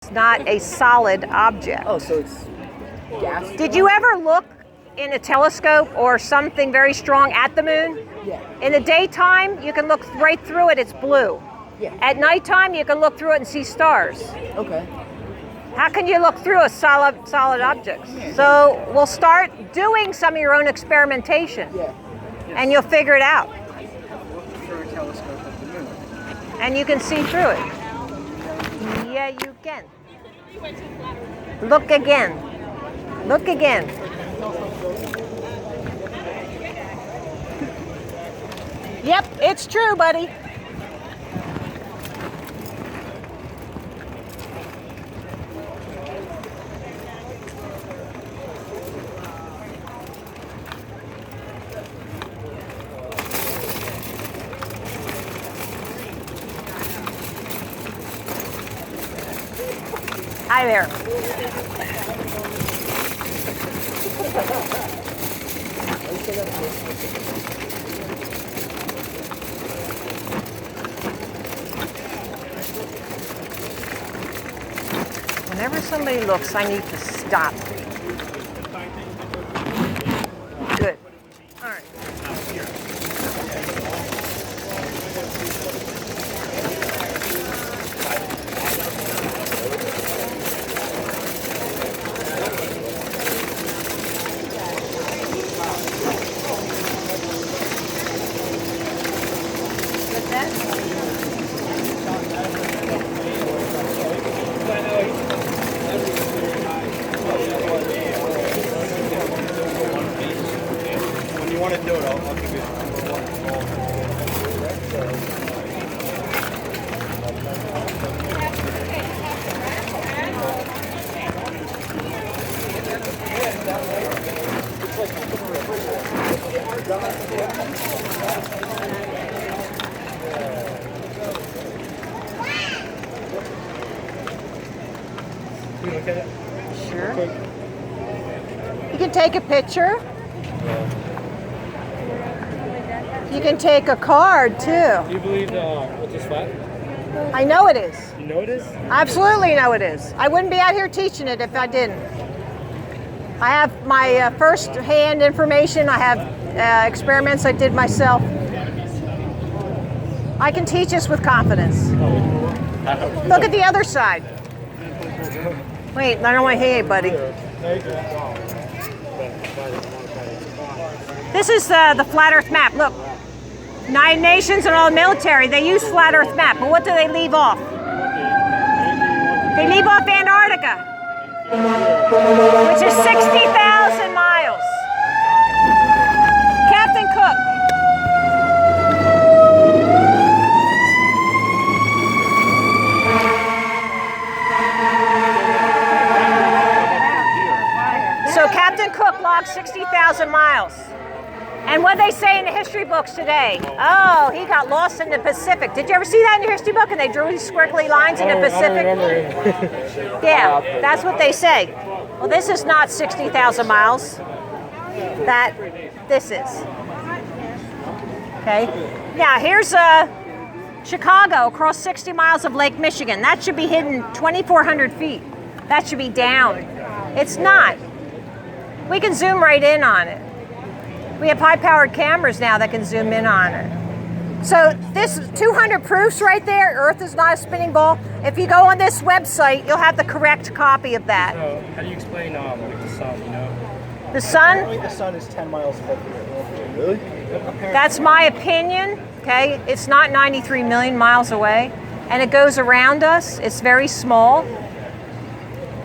It's not a solid object. Oh, so it's gas? Did you ever look in a telescope or something very strong at the moon? Yeah. In the daytime, you can look right through it, it's blue. Yeah. At nighttime, you can look through it and see stars. Okay. How can you look through a solid object? So we'll start doing some of your own experimentation. Yeah. And you'll figure it out. Through a telescope at the moon. And you can see through it. Yeah, you can. Look again. Look again. Yep, it's true, buddy. Hi there. Whenever somebody looks, I need to stop. Good. All right. When you want to do it, I'll give you Sure. You can take a picture. You can take a card too. Do you believe Earth is flat? I know it is. You know it is? Absolutely know it is. I wouldn't be out here teaching it if I didn't. I have my first-hand information. I have experiments I did myself. I can teach this with confidence. Look at the other side. Wait, I don't want to hear you, buddy. This is the Flat Earth map. Look, United Nations and all the military, they use Flat Earth map, but what do they leave off? They leave off Antarctica, which is 60,000 miles. Captain Cook. So Captain Cook logged 60,000 miles. And what they say in the history books today? Oh, he got lost in the Pacific. Did you ever see that in your history book? And they drew these squiggly lines in the Pacific? Yeah, that's what they say. Well, this is not 60,000 miles. This is. Okay. Now, here's Chicago across 60 miles of Lake Michigan. That should be hidden 2,400 feet. That should be down. It's not. We can zoom right in on it. We have high-powered cameras now that can zoom in on it. So this 200 proofs right there, Earth is not a spinning ball. If you go on this website, you'll have the correct copy of that. So, how do you explain like the sun, you know? The sun? I think the sun is 10 miles above the Earth. Really? That's my opinion, okay? It's not 93 million miles away. And it goes around us. It's very small.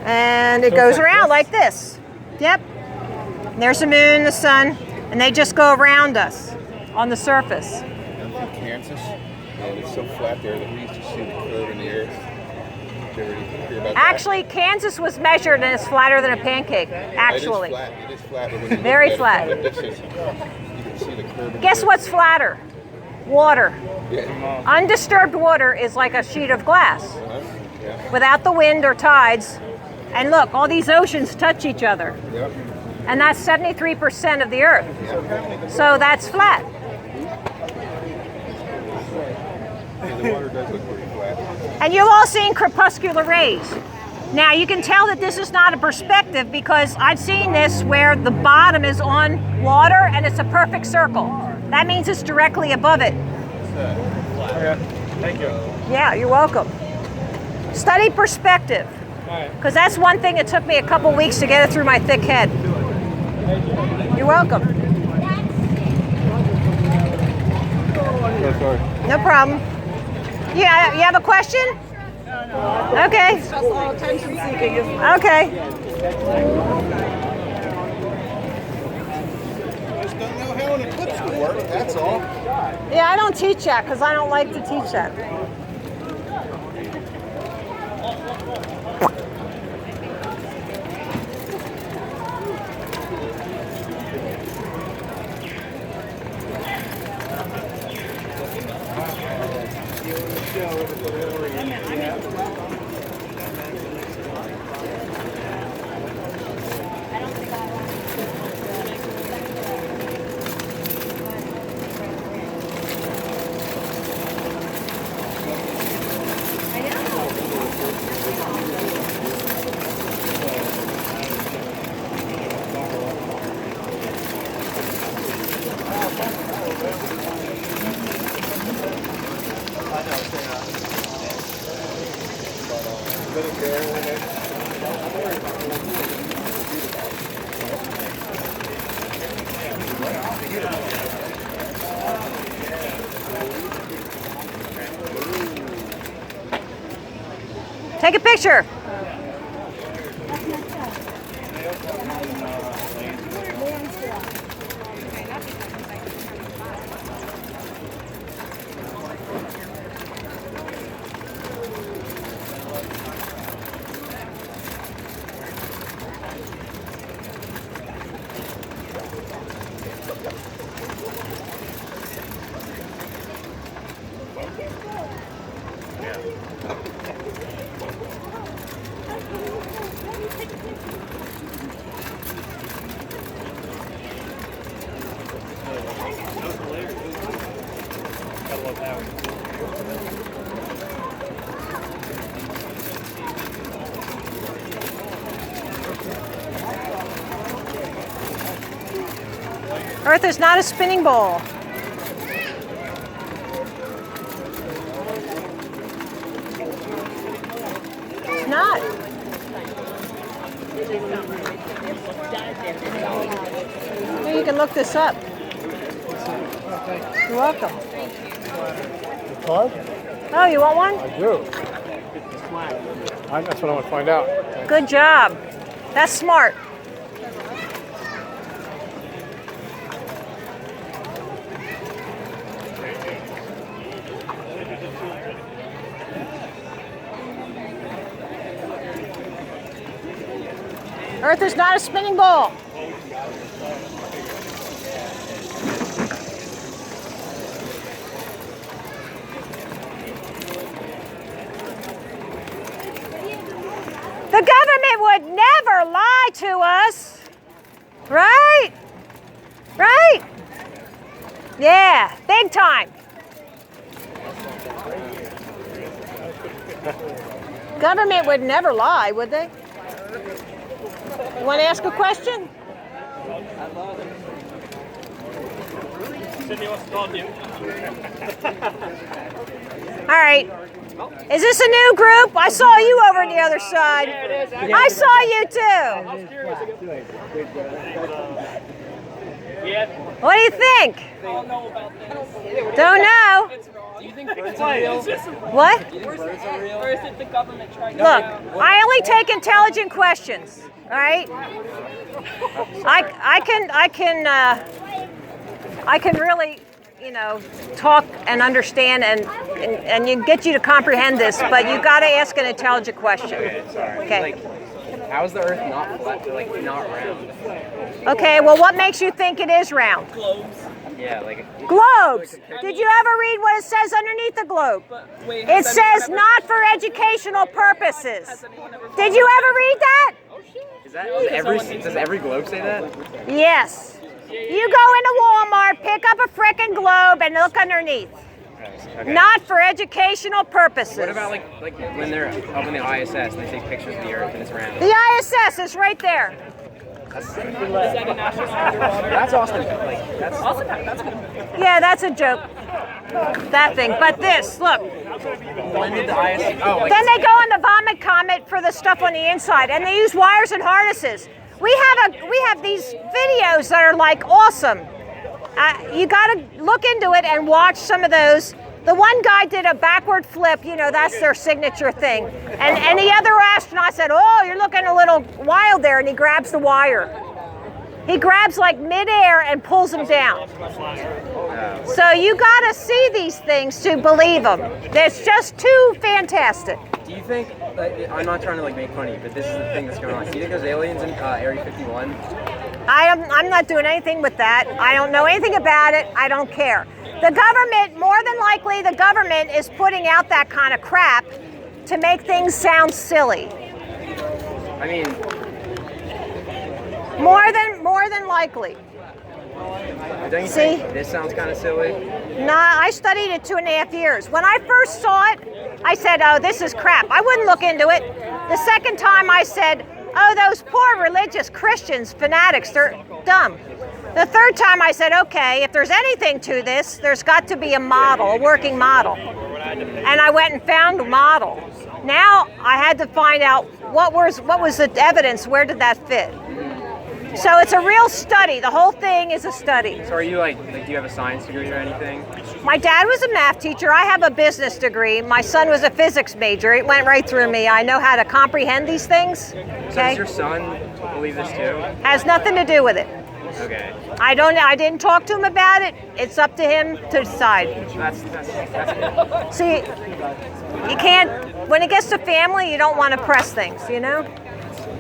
And it goes around like this. Yep. There's the moon, the sun. And they just go around us on the surface. I'm from Kansas, and it's so flat there that we used to see the curve in the earth. Did you ever hear about that? Actually, Kansas was measured and it's flatter than a pancake, actually. It is flat. But when you look Very at it flat. from a distance, you can see the curve in the Guess earth. what's flatter? Water. Yeah. Undisturbed water is like a sheet of glass Yeah. without the wind or tides. And look, all these oceans touch each other. Yep. And that's 73% of the Earth. So that's flat. And the water does look pretty flat. And you've all seen crepuscular rays. Now you can tell that this is not a perspective because I've seen this where the bottom is on water and it's a perfect circle. That means it's directly above it. Okay. Thank you. Yeah, you're welcome. Study perspective. Because that's one thing it took me a couple weeks to get it through my thick head. You're welcome. No problem. Yeah, you have a question? No. Okay. It's just all attention seeking, isn't it? Okay. Just don't know how an eclipse would work, that's all. Yeah, I don't teach that because I don't like to teach that. Take a picture. Earth is not a spinning ball. It's not. Maybe you can look this up. You're welcome. Card? Oh, you want one? I do. That's what I want to find out. Good job. That's smart. Earth is not a spinning ball. The government would never lie to us. Right? Right? Yeah, big time. Government would never lie, would they? You want to ask a question? Sydney wants to talk to you. All right. Is this a new group? I saw you over on the other side. Yeah, it is. I saw you too. I was curious. Yeah. What do you think? I don't know about this. Don't know. Do you think birds are real? What? Do you think birds are real? Or is it the government trying to... Look, I only take intelligent questions. All right. I can really, you know, talk and understand and you get you to comprehend this, but you got to ask an intelligent question. Okay. How is the Earth not flat, like not round? Okay. Well, what makes you think it is round? Yeah, like. Globes. Did you ever read what it says underneath the globe? It says not for educational purposes. Did you ever read that? Is that does every globe say that? Yes. You go into Walmart, pick up a frickin' globe, and look underneath. Okay. Not for educational purposes. What about like when they're up in the ISS and they take pictures of the Earth and it's round? The ISS is right there. That's awesome. Like that's awesome. That's good. Yeah, that's a joke. That thing. But this, look. When did the ISS? Oh, like Then they go on the vomit comet for the stuff on the inside, and they use wires and harnesses. We have these videos that are like awesome. You got to look into it and watch some of those. The one guy did a backward flip, you know, that's their signature thing. And the other astronaut said, "Oh, you're looking a little wild there," and he grabs the wire. He grabs like midair and pulls them down. So you gotta see these things to believe them. It's just too fantastic. Do you think? I'm not trying to like make fun of you, but this is the thing that's going on. Do you think there's aliens in Area 51? I'm not doing anything with that. I don't know anything about it. I don't care. The government, more than likely, the government is putting out that kind of crap to make things sound silly. I mean, More than likely. don't you See? think this sounds kind of silly? Nah, I studied it 2.5 years. When I first saw it, I said, "Oh, this is crap." I wouldn't look into it. The second time I said, "Oh, those poor religious Christians, fanatics, they're dumb." The third time I said, "Okay, if there's anything to this, there's got to be a model, a working model." And I went and found a model. Now I had to find out what was the evidence, where did that fit? So it's a real study. The whole thing is a study. So are you like do you have a science degree or anything? My dad was a math teacher. I have a business degree. My son was a physics major. It went right through me. I know how to comprehend these things. So Okay? does your son believe this too? Has nothing to do with it. Okay. I didn't talk to him about it. It's up to him to decide. That's good. See, you can't, when it gets to family, you don't want to press things, you know?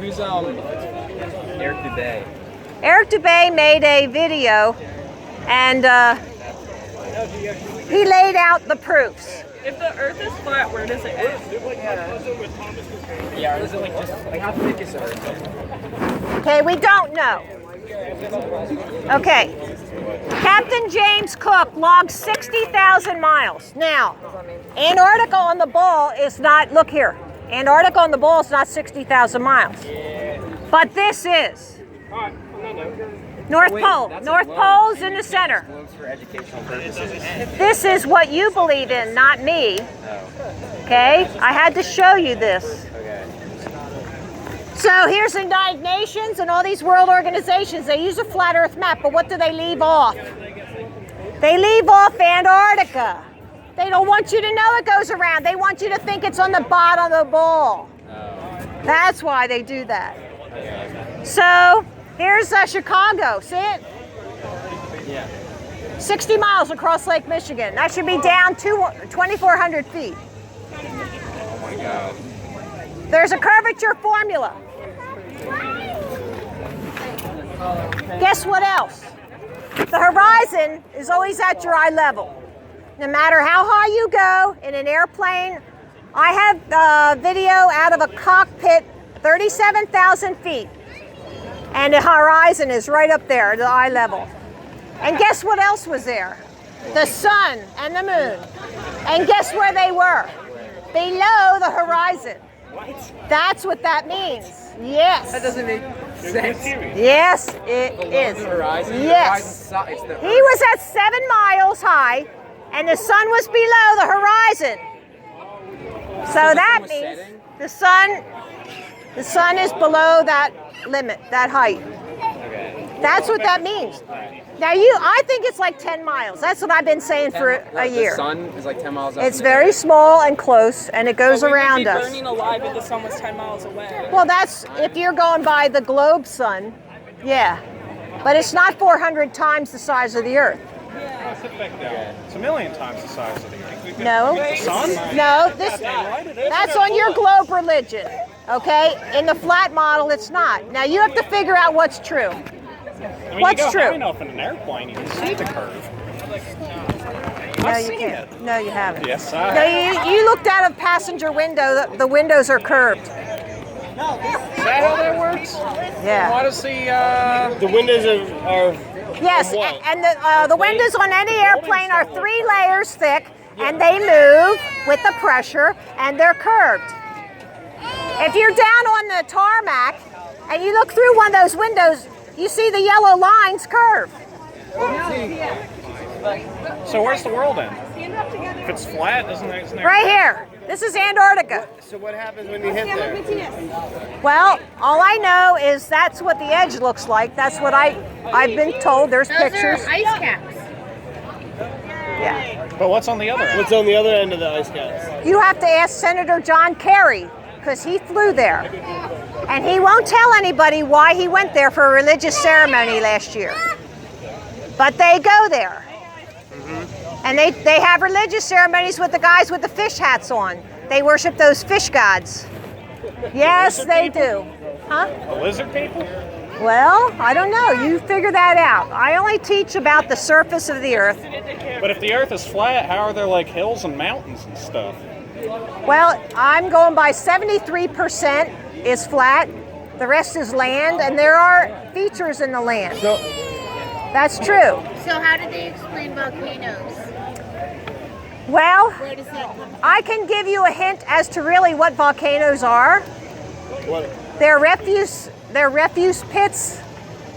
Who's Eric Dubay? Eric Dubay made a video and he laid out the proofs. If the Earth is flat, where does it end? Yeah, or is it like just like how thick is the Earth? Okay, we don't know. Okay. Captain James Cook logged 60,000 miles. Now, Antarctica on the ball is not, look here, Antarctica on the ball is not 60,000 miles. But this is. North Pole. North Pole's in the center. Globes for educational purposes. This is what you believe in, not me. Okay? I had to show you this. Okay. So here's the United Nations and all these world organizations. They use a flat Earth map, but what do they leave off? They leave off Antarctica. They don't want you to know it goes around. They want you to think it's on the bottom of the ball. That's why they do that. So here's Chicago. See it? Yeah. 60 miles across Lake Michigan. That should be down 2,400 feet. Oh my God. There's a curvature formula. Guess what else? The horizon is always at your eye level. No matter how high you go in an airplane, I have video out of a cockpit, 37,000 feet. And the horizon is right up there at the eye level. And guess what else was there? The sun and the moon. And guess where they were? Below the horizon. That's what that means. Yes. That doesn't make sense. Yes, it is. The horizon. Yes. The horizon, it's the He was at 7 miles high, and the sun was below the horizon. So that was means setting? the sun is below that limit, that height. Okay. That's what that means. Now I think it's like 10 miles. That's what I've been saying for a year. The sun is like 10 miles up. It's in the very air. small and close, and it goes We would around be us. burning alive if the sun was 10 miles away. Well, that's if you're going by the globe sun, yeah. But it's not 400 times the size of the Earth. It's a million times the size of the Earth. No. Sun? No, that's on your globe religion, okay? In the flat model, it's not. Now you have to figure out what's true. I mean, What's you go true? high enough in an airplane, you can see the curve. No, I've you seen can't. it. No, you haven't. Yes, I No, have. you looked out of passenger window. The windows are curved. Is that how that works? Yeah. Why does the windows are Yes, what? and the windows on any airplane are 3 layers thick, and they move with the pressure, and they're curved. If you're down on the tarmac and you look through one of those windows, you see the yellow lines curve. So where's the world end? If it's flat, isn't there? Right here. This is Antarctica. So what happens when you hit there? Well, all I know is that's what the edge looks like. That's what I've been told. There's Those pictures. are ice caps. Yeah. But what's on the other end? What's on the other end of the ice caps? You have to ask Senator John Kerry because he flew there. And he won't tell anybody why he went there for a religious ceremony last year. But they go there. And they have religious ceremonies with the guys with the fish hats on. They worship those fish gods. Yes, they do. Huh? The lizard people? Well, I don't know. You figure that out. I only teach about the surface of the earth. But if the earth is flat, how are there like hills and mountains and stuff? Well, I'm going by 73% is flat. The rest is land, and there are features in the land. That's true. So how do they explain volcanoes? Well, Where does that come from? I can give you a hint as to really what volcanoes are. What? They're refuse pits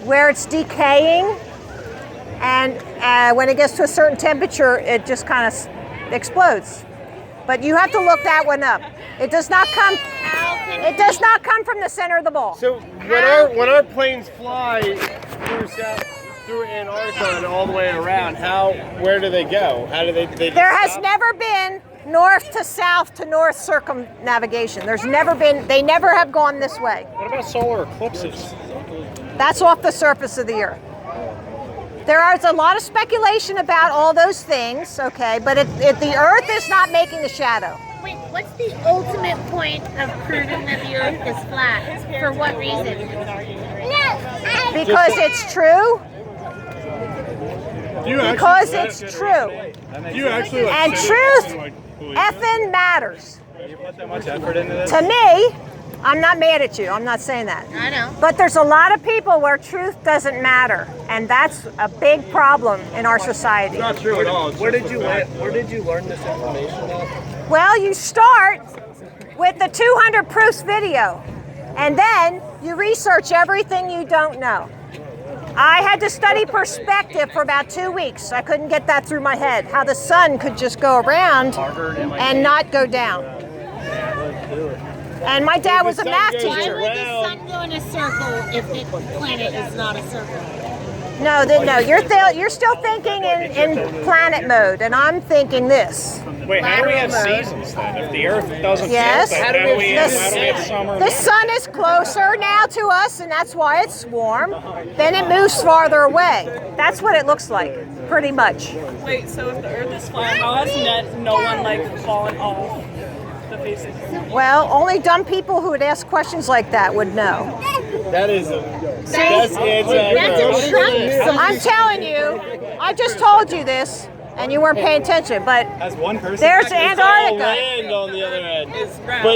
where it's decaying, and when it gets to a certain temperature, it just kind of explodes. But you have to look that one up. It does not come. It does not come from the center of the ball. So when our planes fly through Antarctica and all the way around, where do they go? How do they There has never been north to south to north circumnavigation. There's never been. They never have gone this way. What about solar eclipses? That's off the surface of the earth. There is a lot of speculation about all those things, okay, but the earth is not making a shadow. Wait, what's the ultimate point of proving that the earth is flat? For what reason? Because it's true. Because it's true. And truth effing matters. You put that much effort into this? To me, I'm not mad at you. I'm not saying that. I know. But there's a lot of people where truth doesn't matter, and that's a big problem in our society. Not true at all. Where did you learn this information at? Well, you start with the 200 proofs video, and then you research everything you don't know. I had to study perspective for about 2 weeks. I couldn't get that through my head, how the sun could just go around and not go down. And my dad was a math Why teacher. would the sun go in a circle if the planet is not a circle? No, you're still thinking in planet mode, and I'm thinking this. Wait, how do we have seasons then? If the earth doesn't Yes. tilt, then how do we have summer? The sun is closer now to us, and that's why it's warm. Then it moves farther away. That's what it looks like, pretty much. Wait, so if the earth is flat, how has no one like fallen off the face of the earth? Well, only dumb people who would ask questions like that would know. That is That's a Trump. I'm telling you, I just told you this, and you weren't paying attention, but As one person. there's Antarctica. land on the other end.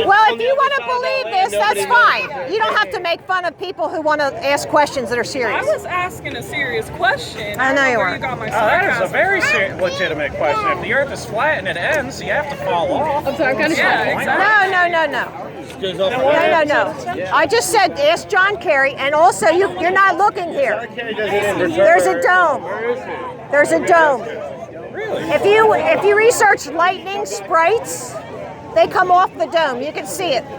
Well, if you want to believe this, that's fine. You don't have to make fun of people who want to ask questions that are I serious. was asking a serious question. I know you where were. You got my That is a sarcasm very from. legitimate question. If the earth is flat and it ends, you have to fall off. Yeah, exactly. No. Goes off No. I just said ask John Kerry, and also you're not looking here. There's a dome. There's a dome. If you research lightning sprites, they come off the dome. You can see it. Go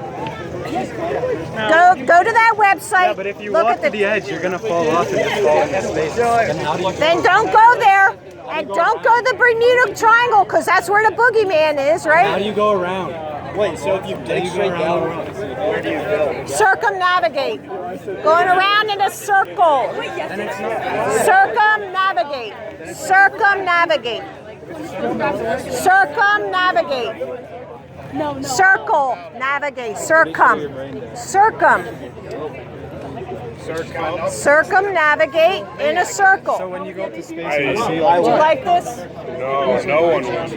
to that website. But if you look walk at to the edge, you're gonna fall off and just fall into space. Then how do you? Then don't go there, and don't go to the Bermuda Triangle, because that's where the boogeyman is, How right? do you go around? Wait, so if you dig straight down, where do you go? Circumnavigate. Going around in a circle. And it's not. Circumnavigate. Circumnavigate. Circumnavigate. Circle. Navigate. Circum. Circumnavigate in a circle. So when you go up to space, I you see Would you like this? No one wants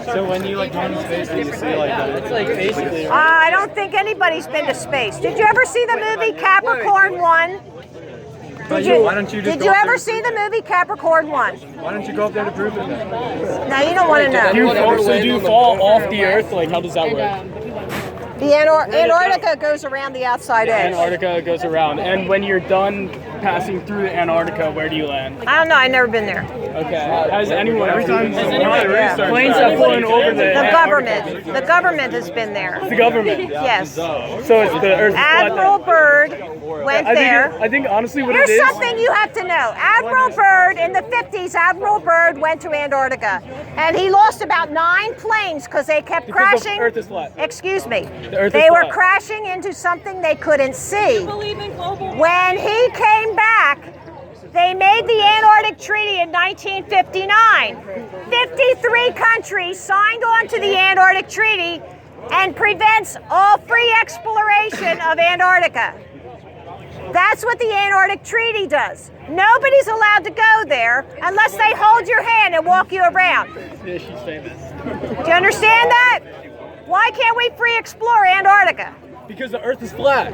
So when you like go into space, and you see like it's like basically. I don't think anybody's been to space. Did you ever see the movie Capricorn 1? Why don't you just Did go you up ever there see the movie Capricorn 1? Why don't you go up there to prove it then? No, you don't want to know. Do you fall off the earth? Like, how does that work? The Antarctica goes around the outside edge. Antarctica goes around. And when you're done passing through Antarctica, where do you land? I don't know. I've never been there. Okay. Has anyone Every time planes have flown over the The government has been there. The government. Yes. So it's the Earth. Admiral Byrd went there. I think honestly what Here's it is. something you have to know. Admiral Byrd, in the 50s, Admiral Byrd went to Antarctica. And he lost about 9 planes because they kept crashing. The Earth is flat. Excuse me. The Earth is They were flat. crashing into something they couldn't see. Believe in global. When he came back, they made the Antarctic Treaty in 1959. 53 countries signed on to the Antarctic Treaty and prevents all free exploration of Antarctica. That's what the Antarctic Treaty does. Nobody's allowed to go there unless they hold your hand and walk you around. Yeah, she's famous. Do you understand that? Why can't we free explore Antarctica? Because the Earth is flat.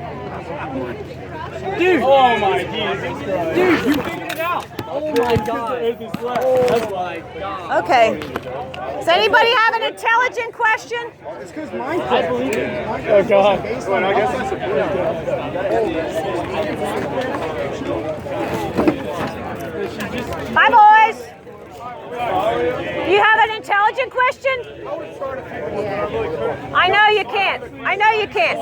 Dude! Oh my Jesus Christ. Dude, you figured it out! Oh my God. The Earth is flat. Oh my God. Okay. Does anybody have an intelligent question? I believe it. Oh God. Well, I guess that's a Bye, boys. You have an intelligent question? I know you can't. I know you can't.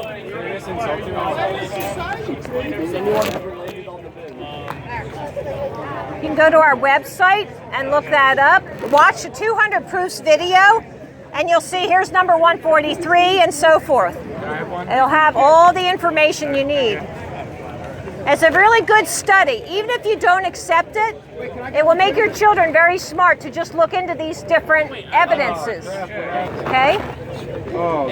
You can go to our website and look that up. Watch the 200 Proofs video, and you'll see here's number 143 and so forth. It'll have all the information you need. It's a really good study. Even if you don't accept it, it will make your children very smart to just look into these different evidences. Okay? Oh,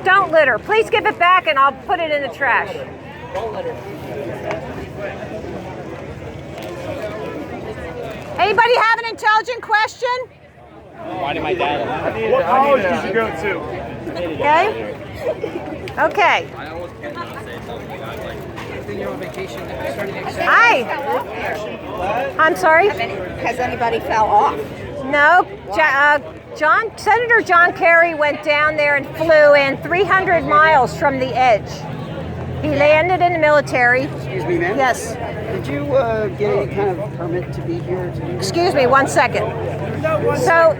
Don't litter. Please give it back and I'll put it in the trash. Anybody have an intelligent question? Why did my dad? What college did you go to? Okay? Okay. Hi. I'm sorry? Has anybody fell off? No. Senator John Kerry went down there and flew in 300 miles from the edge. He landed in the military. Excuse me, ma'am? Yes. Did you get any kind of permit to be here? Excuse me, 1 second. So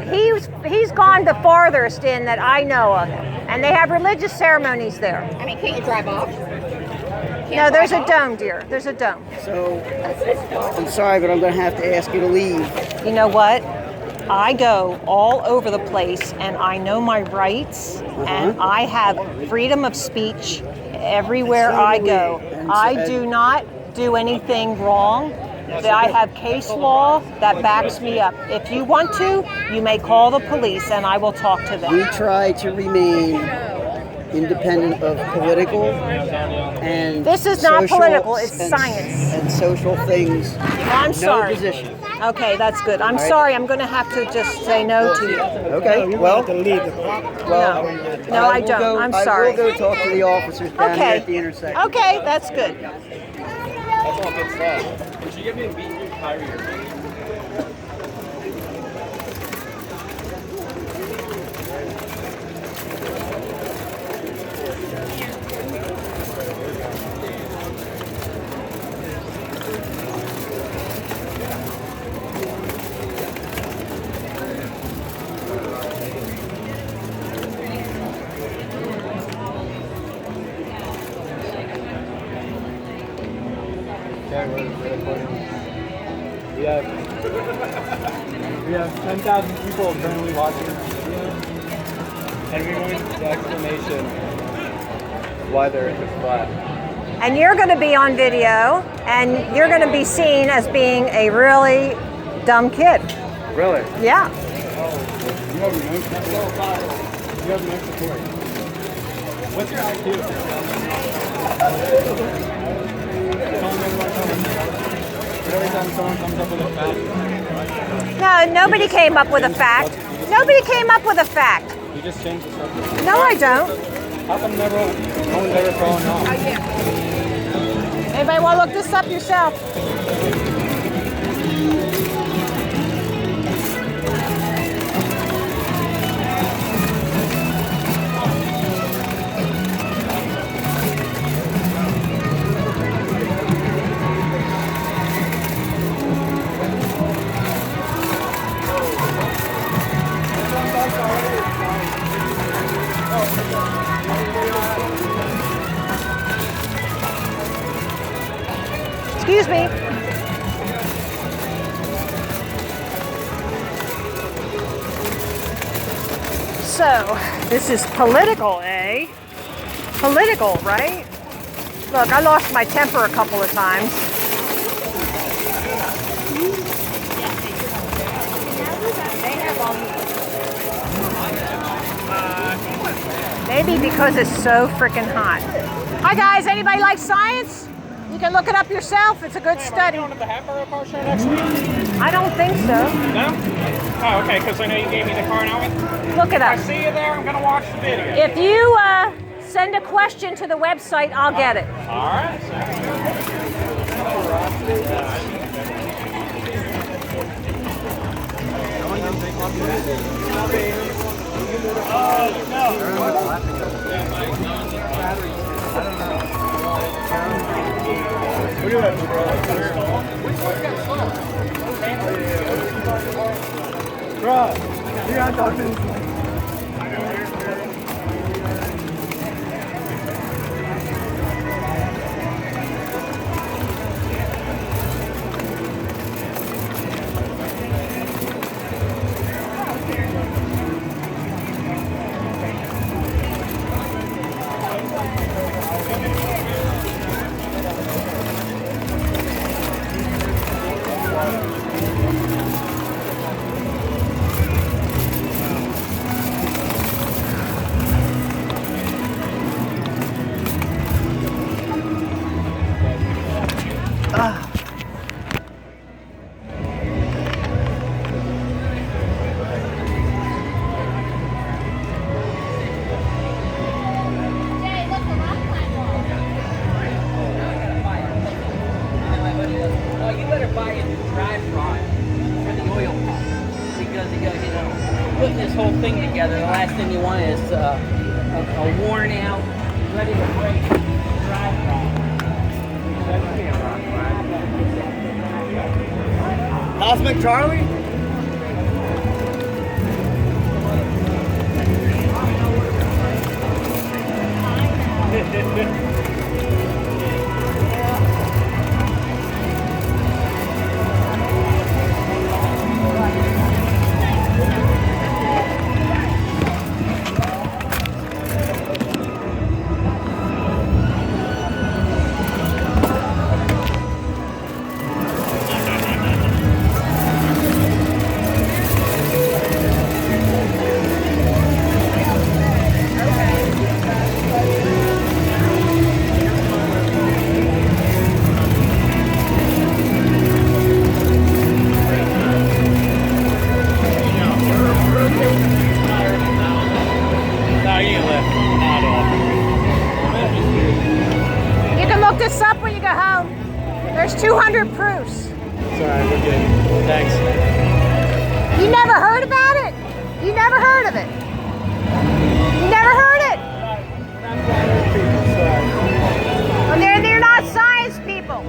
he's gone the farthest in that I know of, and they have religious ceremonies there. I mean, can't you drive off? No, there's a dome, dear. There's a dome. So, I'm sorry, but I'm going to have to ask you to leave. You know what? I go all over the place, and I know my rights, and I have freedom of speech everywhere I go. I do not do anything wrong. I have case law that backs me up. If you want to, you may call the police and I will talk to them. We try to remain independent of political and This is not social political, it's and- science. and social things. I'm No sorry. position. Okay, that's good. I'm sorry, I'm going to have to just say no to you. Okay, well, No, I will don't. go- I'm I sorry. will go talk to the officers down here Okay. at the intersection. Okay, that's good. That's all good stuff. Did you get me a beat you Kyrie or We have 10,000 people currently watching this video, and we want the explanation of why the Earth is flat. And you're going to be on video, and you're going to be seen as being a really dumb kid. Really? Yeah. You have no support. What's your IQ? Every time someone comes up with a fact. No, nobody came up with a fact. Nobody came up with a fact. You just change the subject. No, I don't. How come no one's ever fallen off? Anybody want to look this up yourself? Excuse me. So, this is political, eh? Political, right? Look, I lost my temper a couple of times. Maybe because it's so freaking hot. Hi guys, anybody like science? You can look it up yourself. It's a good study. Are we going to the Hatboro Car Show next week? I don't think so. No? Oh, okay, because I know you gave me the car now. Look it I up. see you there. I'm going to watch the video. If you send a question to the website, I'll get it. All right. Bro, you gotta talk to this. Oh, you better buy a drive rod for the oil pump because putting this whole thing together, the last thing you want is a worn out, ready to break drive rod. Cosmic Charlie? You can look this up when you go home. There's 200 proofs. Sorry, we're good. Thanks. You never heard about it? You never heard of it? You never heard it? Well, they're not science people.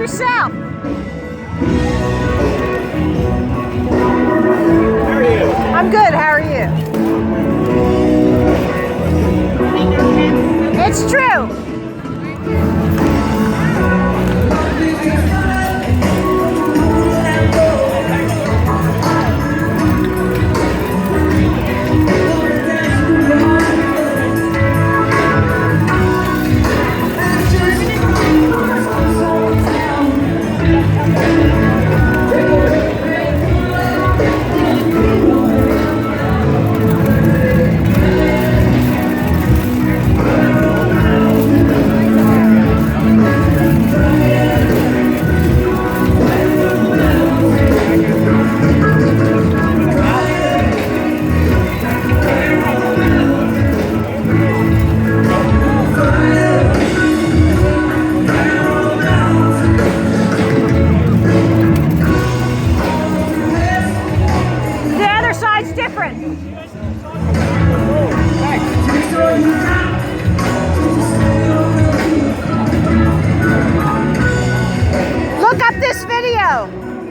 yourself. I'm good. How are you? It's true.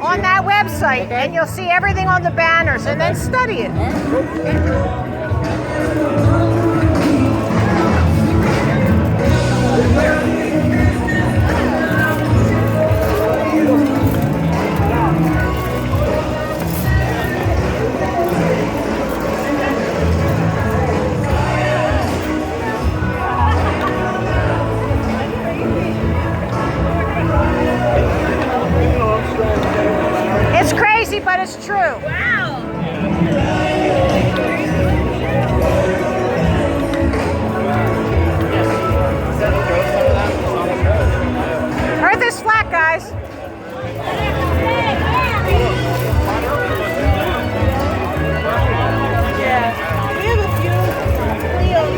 On that website, and you'll see everything on the banners, and then study it. It's crazy, but it's true. Wow. Earth is flat, guys. Yeah. We have a few Cleos.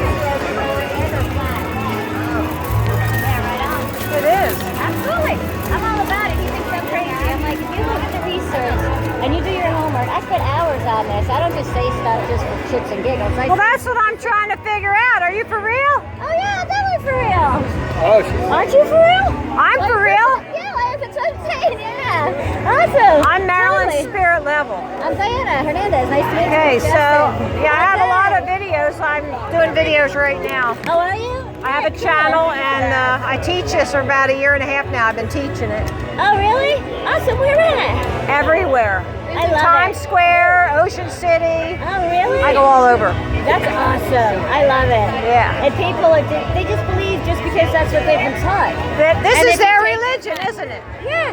Yeah, right on. It is. Absolutely. I'm all about it. He thinks I'm crazy. I'm like, if you look at the research and you do your homework, I spent hours on this. I don't just say stuff just for shits and giggles. Well, that's what I'm trying to figure out. Are you for real? Oh yeah, I'm definitely for real. Oh, Aren't you for real? I'm for real. Yeah, that's what I'm saying. Yeah. Awesome. I'm Marilyn's Totally. spirit level. I'm Diana Hernandez. Nice to meet you. Okay, so Justin. yeah, I have a lot of Okay. videos. I'm doing videos right now. Oh, are you? I have a channel, and I teach this for about 1.5 years now. I've been teaching it Oh, really? Awesome. Where at? everywhere. I love Times it. Square, Ocean City. Oh, really? I go all over. That's awesome. I love it. Yeah. And people, they just believe just because that's what they've been taught. This And is if you their take- religion, isn't it? Yeah.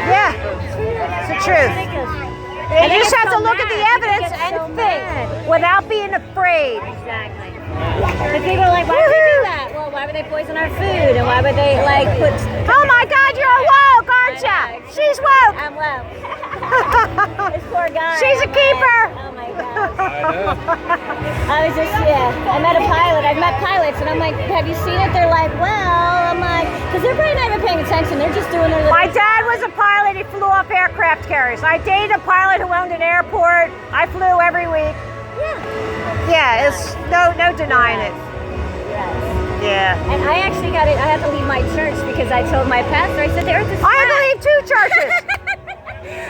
Yeah. It's the truth. And You just they get have to so look at the mad. evidence People get and so think mad. without being afraid. Exactly. And people are like, why would they do that? Well, why would they poison our food? And why would they like put? Oh my God, you're woke, aren't you? She's woke. I'm well. This poor guy. She's a I'm keeper. like, oh my God. I was just, I met a pilot. I've met pilots, and I'm like, have you seen it? They're like, well, I'm like, because they're probably not even paying attention. They're just doing their little. My dad was a pilot. He flew off aircraft carriers. I dated a pilot who owned an airport. I flew every week. Yeah, it's no denying it. Yes. Yeah. And I actually got it. I had to leave my church because I told my pastor, I said, the earth is flat. I had to leave 2 churches.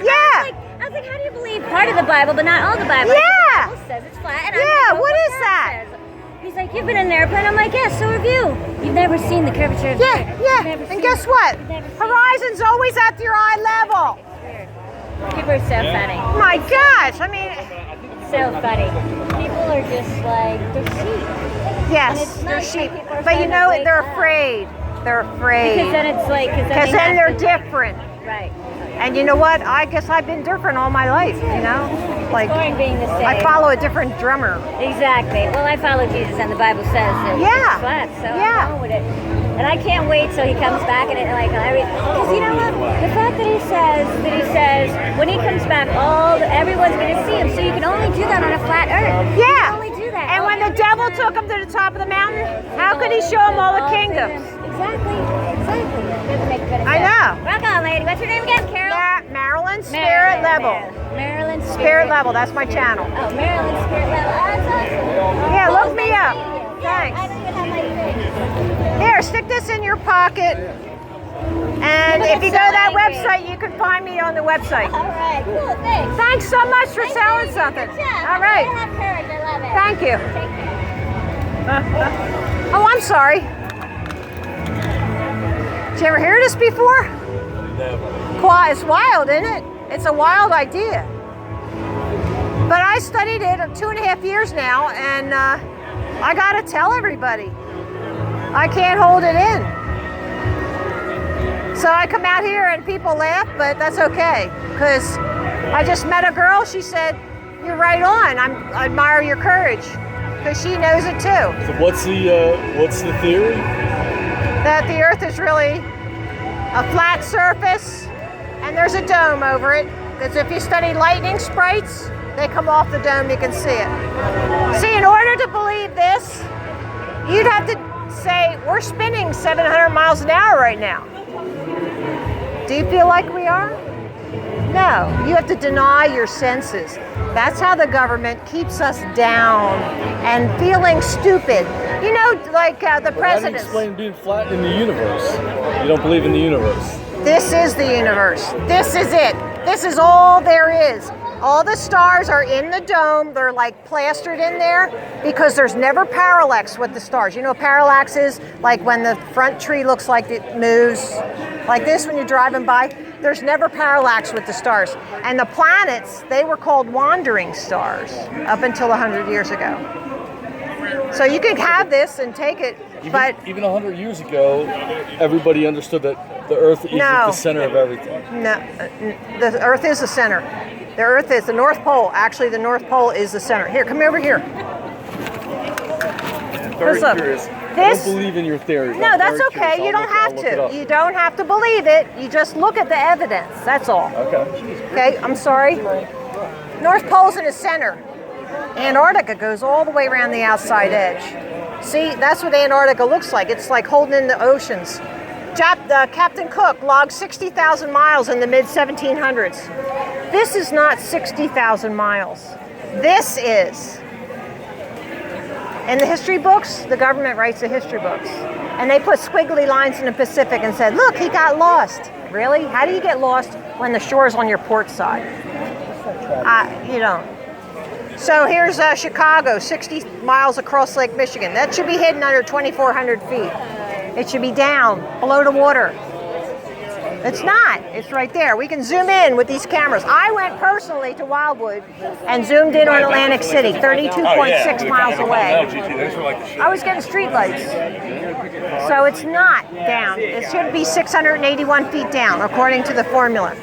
Yeah. I was like, how do you believe part of the Bible, but not all the Bible? Yeah. The Bible says it's flat. And I'm Yeah, gonna go what with is that? says. He's like, you've been in an airplane. I'm like, yeah, so have you. You've never seen the curvature of the earth. You've Yeah. never And seen guess it. what? You've never seen Horizon's always at your eye level. it. People are so funny. My gosh. I mean, So funny. People are just like, they're sheep. And yes, it's they're nice when sheep. people are But you starting to know, wake they're up. afraid. They're afraid. Because then it's like, Because then they're different. Right. And you know what? I guess I've been different all my life, you know? Like, Boring being the same. I follow a different drummer. Exactly. Well, I follow Jesus, and the Bible says that Yeah. it's flat, so Yeah. I'm going with it. And I can't wait till he comes back and because you know what? The fact that he says when he comes back, everyone's going to see him. So you can only do that on a flat earth. You Yeah. can only do that. And when the devil took him to the top of the mountain, how could he show him all the kingdoms? Exactly. Doesn't make good I sense. know. Rock on, lady. What's your name again, Carol? Maryland Spirit Level. Maryland Spirit Level, that's my channel. Oh, Maryland Spirit Level. Oh, that's awesome. Yeah, Well, look me nice up. meeting you. Thanks. Yeah, I don't even have my thing. Here, stick this in your pocket. And if you go to that website, you can find me on the website. All right, cool, thanks. Thanks so much for selling something. Good job. All right. You have courage, I love it. Thank you. Take care. Oh, I'm sorry. Did you ever hear this before? It's wild, isn't it? It's a wild idea. But I studied it 2.5 years now, and I gotta tell everybody. I can't hold it in. So I come out here and people laugh, but that's okay. Because I just met a girl, she said, "You're right on, I admire your courage." Because she knows it too. So what's the theory? That the earth is really a flat surface and there's a dome over it. Because if you study lightning sprites, they come off the dome, you can see it. See, in order to believe this, you'd have to say, we're spinning 700 miles an hour right now. Do you feel like we are? No, you have to deny your senses. That's how the government keeps us down and feeling stupid. You know, like the How do you president. explain being flat in the universe? You don't believe in the universe. This is the universe. This is it. This is all there is. All the stars are in the dome. They're like plastered in there because there's never parallax with the stars. You know, parallax is like when the front tree looks like it moves like this when you're driving by. There's never parallax with the stars. And the planets, they were called wandering stars up until 100 years ago. So you can have this and take it, but Even 100 years ago, everybody understood that the Earth is at the center of everything. no, the Earth is the center. The Earth is the North Pole. Actually, the North Pole is the center. Here, come over here. Very What's up? curious. I This- don't believe in your theories. No, I'm that's very okay. curious. You I'll don't look- have I'll look it to. up. You don't have to believe it. You just look at the evidence. That's all. Okay. Okay, I'm sorry. North Pole's in the center. Antarctica goes all the way around the outside edge. See, that's what Antarctica looks like. It's like holding in the oceans. Captain Cook logged 60,000 miles in the mid-1700s. This is not 60,000 miles. This is. In the history books, the government writes the history books. And they put squiggly lines in the Pacific and said, look, he got lost. Really? How do you get lost when the shore's on your port side? You don't. So here's Chicago, 60 miles across Lake Michigan. That should be hidden under 2,400 feet. It should be down, below the water. It's not. It's right there. We can zoom in with these cameras. I went personally to Wildwood and zoomed in on Atlantic City, 32.6 miles away. I was getting streetlights. So it's not down. It should be 681 feet down, according to the formula.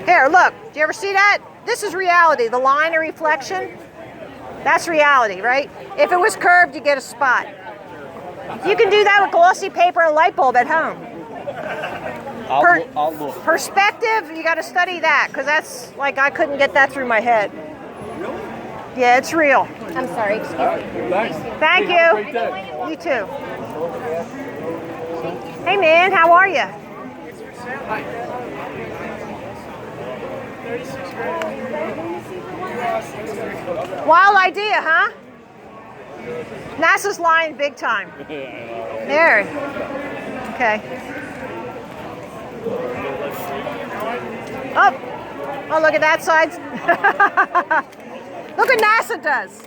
Here, look. Do you ever see that? This is reality. The line of reflection, that's reality, right? If it was curved, you get a spot. You can do that with glossy paper and a light bulb at home. I'll look. Perspective, you got to study that because that's like I couldn't get that through my head. Yeah, it's real. I'm sorry, excuse me. Thanks. Thank Have a you. great day. You too. Hey man, how are you? Wild idea, huh? NASA's lying big time. There. Okay. Oh, look at that side. Look what NASA does.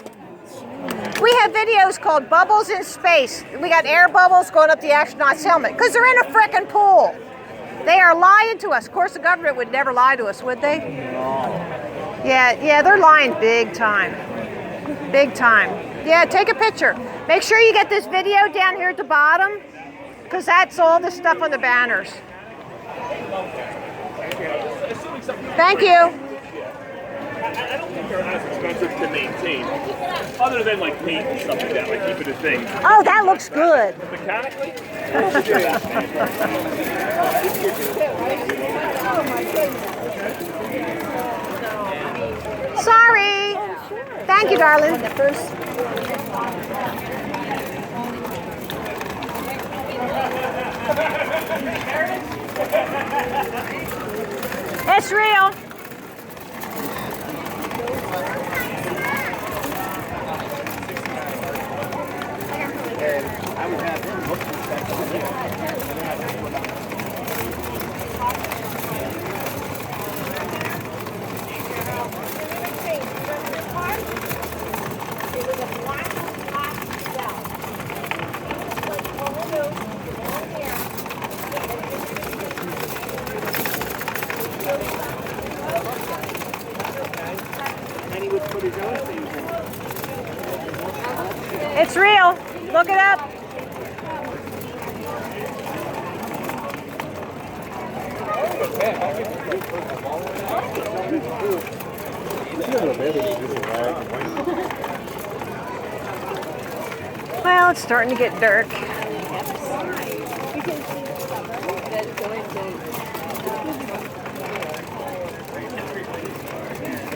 We have videos called Bubbles in Space. We got air bubbles going up the astronaut's helmet because they're in a frickin' pool. They are lying to us. Of course, the government would never lie to us, would they? Yeah, they're lying big time. Big time. Yeah, take a picture. Make sure you get this video down here at the bottom because that's all the stuff on the banners. Thank you. I don't think they're as expensive to maintain, other than like paint and stuff like that, like keep it a thing. Oh, that looks good. Mechanically? Sorry. Thank you, darling. It's real. It's real. Look it up. Well, it's starting to get dark.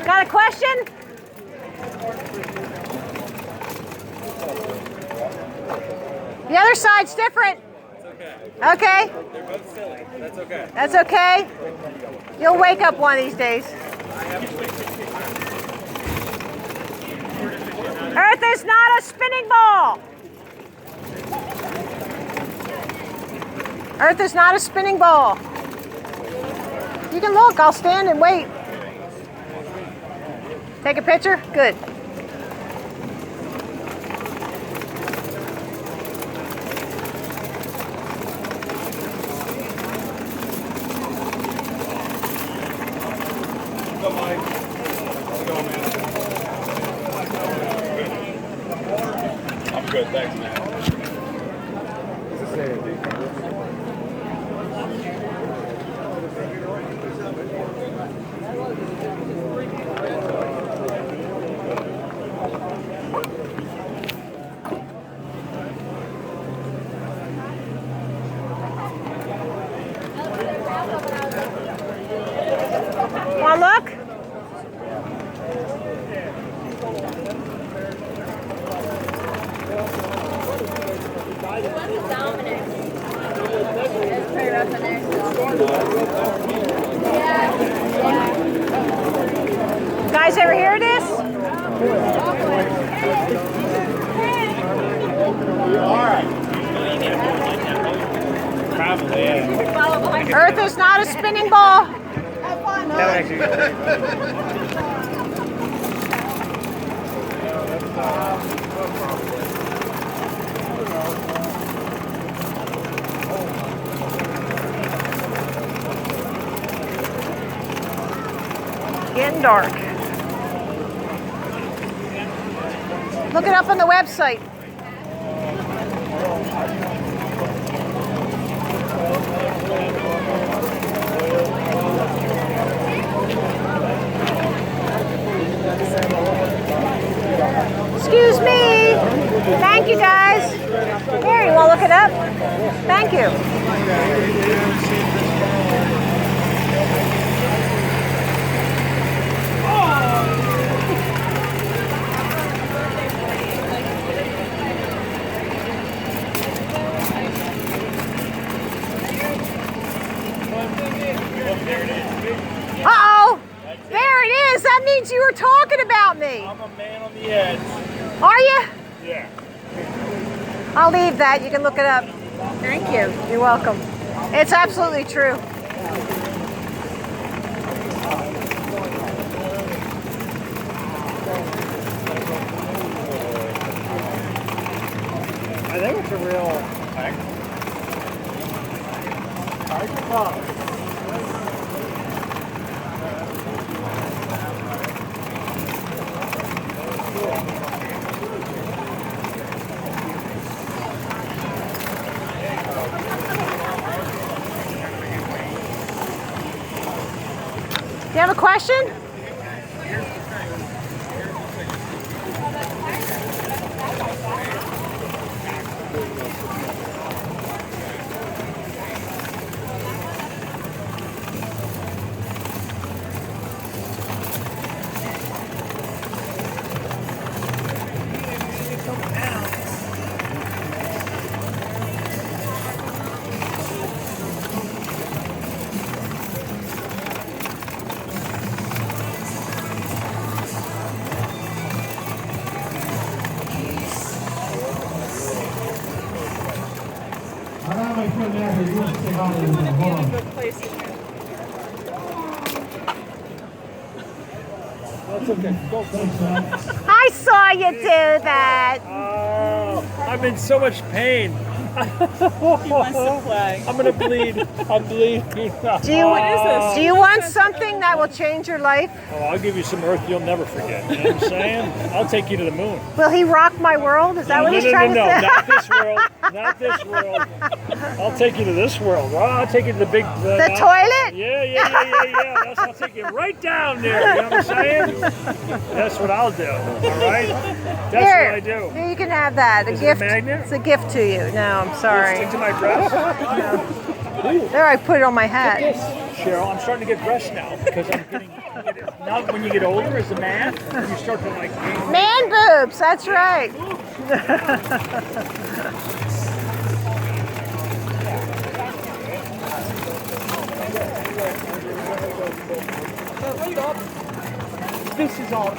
Got a question? The other side's different. Okay. They're both silly. That's okay. That's okay. You'll wake up one of these days. Earth is not a spinning ball. Earth is not a spinning ball. You can look. I'll stand and wait. Take a picture? Good. I'm good, thanks, man. Want to look? Guys ever hear this? Probably, yeah. Earth is not a spinning ball. Getting dark. Look it up on the website. Excuse me. Thank you, guys. Here, you want to look it up? Thank you. Uh-oh. There it is. That means you were talking about me. I'm a man on the edge. Are you? Yeah. I'll leave that. You can look it up. Thank you. You're welcome. It's absolutely true. I think it's a real thing. Hard to call. Do you have a question? I saw you do that. Oh, I'm in so much pain. wants to play. I'm gonna bleed. I'm bleeding. Do you want something that will change your life? Oh, I'll give you some Earth you'll never forget. You know what I'm saying? I'll take you to the moon. Will he rock my world? Is that what he's trying to say? Not this world. Not this world. I'll take you to this world. I'll take you to the big... The toilet? Yeah. I'll take you right down there. You know what I'm saying? That's what I'll do. All right? That's what I do. Here, you can have that. Is it a magnet? It's a gift to you. No, I'm sorry. Stick to my dress? There, I put it on my hat. Cheryl, I'm starting to get dressed now because I'm getting... Now when you get older as a man, you start to like... Man boobs, that's right. This is all...